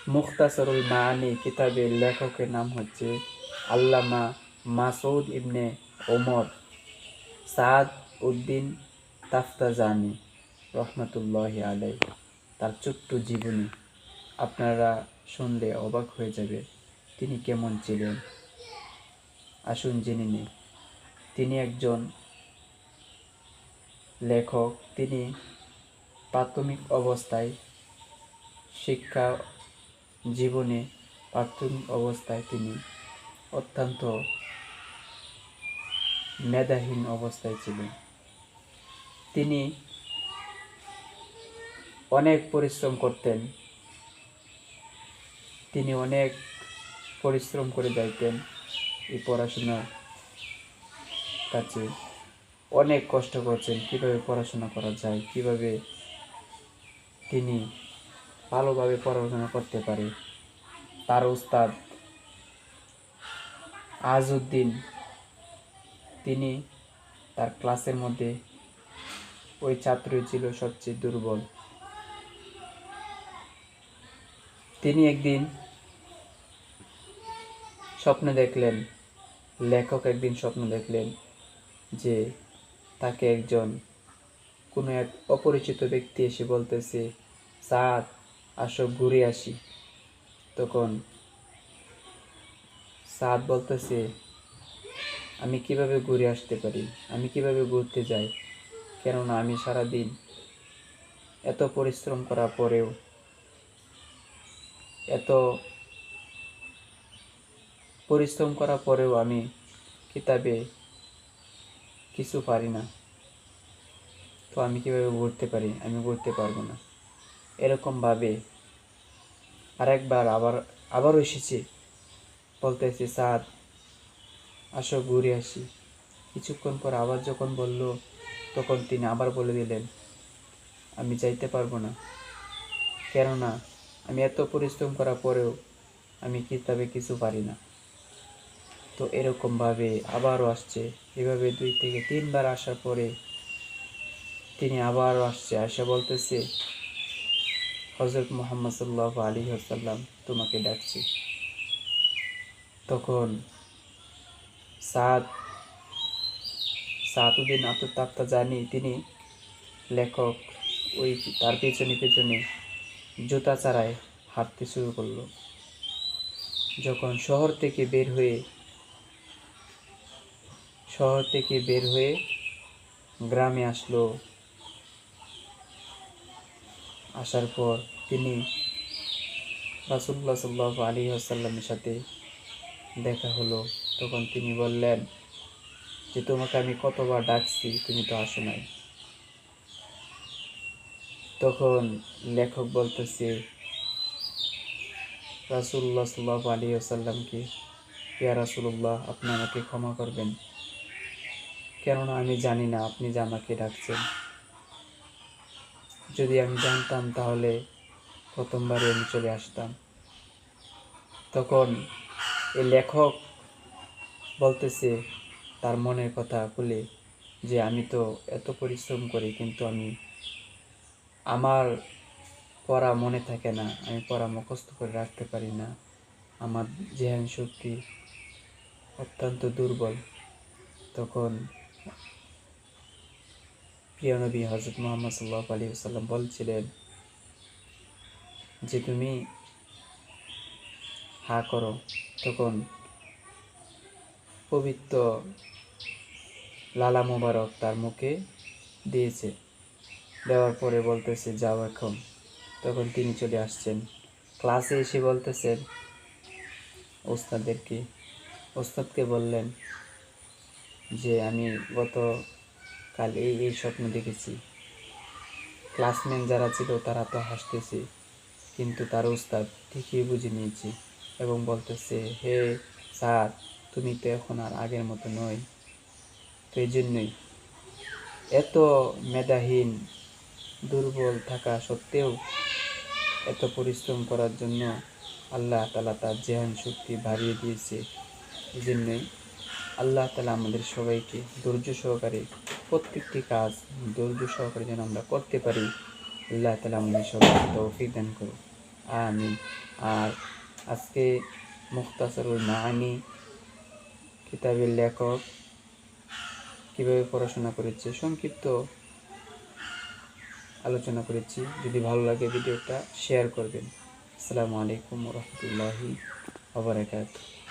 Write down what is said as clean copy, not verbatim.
মুখতাসারুল মাআনি কিতাবের লেখকের নাম হচ্ছে আল্লামা মাসউদ ইবনে ওমর সাদ উদ্দিন তাফতাজানি রহমতুল্লাহি আলাই। তার ছোট্ট জীবনী আপনারা শুনলে অবাক হয়ে যাবে তিনি কেমন ছিলেন। আসুন জেনে নিই। তিনি একজন লেখক। তিনি প্রাথমিক অবস্থায় শিক্ষা জীবনে প্রাথমিক অবস্থায় তিনি অত্যন্ত মেধাহীন অবস্থায় ছিলেন। তিনি অনেক পরিশ্রম করতেন। তিনি অনেক পরিশ্রম করে যাইতেন এই পড়াশোনার কাছে। অনেক কষ্ট করছেন কিভাবে পড়াশোনা করা যায়, কিভাবে তিনি ভালোভাবে পড়াশোনা করতে পারে। তার উস্তাদ আজউদ্দিন, তিনি তার ক্লাসের মধ্যে ওই ছাত্রই ছিল সবচেয়ে দুর্বল। তিনি একদিন স্বপ্ন দেখলেন, লেখক একদিন স্বপ্ন দেখলেন যে তাকে একজন কোনো এক অপরিচিত ব্যক্তি এসে বলতেছে, সাদ আসো ঘুরে আসি। তখন সাদ বলতেছে, আমি কিভাবে ঘুরে আসতে পারি, আমি কিভাবে ঘুরতে যাই, কেননা আমি সারাদিন এত পরিশ্রম করার পরেও আমি কিতাবে কিছু পারি না, তো আমি কিভাবে ঘুরতে পারি, আমি ঘুরতে পারবো না। এরকমভাবে আবারও এসেছে, বলতেছে সাদ আসো ঘুরে আসি। কিছুক্ষণ পর আবার যখন বলল, তখন তিনি আবার বলে দিলেন, আমি যাইতে পারবো না, কেননা আমি এত পরিশ্রম করার পরেও আমি কিতাবে কিছু পারি না। তো এরকমভাবে আবারও আসছে। এভাবে 2 থেকে 3 বার আসার পরে তিনি আবারও আসছে, আসা বলতেছে, হযরত মুহাম্মদ সাল্লাল্লাহু আলাইহি ওয়াসাল্লাম তোমাকে ডাকছি। তখন সাদউদ্দিন তাফতাজানি, তিনি লেখক, ওই তার পেছনে পেছনে জুতা ছাড়ায় হাঁটতে শুরু করলো। যখন শহর থেকে বের হয়ে গ্রামে আসলো, আসার পর তিনি রাসূলুল্লাহ সাল্লাল্লাহু আলাইহি ওয়াসাল্লামের সাথে দেখা হলো। তখন তিনি বললেন যে তোমাকে আমি কতবার ডাকছি, তুমি তো আসো নাই। তখন লেখক বলতেছে রাসূলুল্লাহ সাল্লাল্লাহু আলাইহি ওয়াসাল্লামকে, ইয়া রাসূলুল্লাহ, আপনি আমাকে ক্ষমা করবেন, কেননা আমি জানি না আপনি যে আমাকে ডাকছেন। যদি আমি জানতাম তাহলে প্রথমবারে আমি চলে আসতাম। তখন এই লেখক বলতেছে তার মনের কথা খুলে, যে আমি তো এত পরিশ্রম করি, কিন্তু আমার পড়া মনে থাকে না, আমি পড়া মুখস্থ করে রাখতে পারি না, আমার জেহান শক্তি অত্যন্ত দুর্বল। তখন প্রিয় নবী হযরত মুহাম্মদ সাল্লাল্লাহু আলাইহি ওয়াসাল্লাম বলছিলেন যে তুমি হা করো। তখন পবিত্র লালা মোবারক তার মুখে দিয়েছে, দেওয়ার পরে বলতেছে যাও এখন। তখন তিনি চলে আসছেন, ক্লাসে এসে বলতেছেন ওস্তাদকে বললেন যে আমি গতকাল এই স্বপ্ন দেখেছি। ক্লাসমেট যারা ছিল তারা তো হাসতেছে, কিন্তু তার উস্তাদ ঠিকই বুঝে নিয়েছে এবং বলতেছে, হে স্যার, তুমি তো এখন আর আগের মতো নয়। তো এই জন্যই এত মেধাহীন দুর্বল থাকা সত্ত্বেও এত পরিশ্রম করার জন্য আল্লাহ তাআলা তার জেহান শক্তি বাড়িয়ে দিয়েছে। এই জন্যই আল্লাহ তাআলা আমাদের সবাইকে ধৈর্য সহকারে প্রত্যেকটি কাজ ধৈর্য সহকারে যেন আমরা করতে পারি। আল্লাহ তাআলা আমাদের সবাইকে তৌফিক দান করুন। আমিন। আর আজকে মুখতাসারুল মাআনি কিতাবের লেখক কীভাবে পড়াশোনা করেছে সংক্ষিপ্ত আলোচনা করেছি। যদি ভালো লাগে ভিডিওটা শেয়ার করবেন। আসসালামু আলাইকুম ওয়া রাহমাতুল্লাহি ওয়া বারাকাতুহু।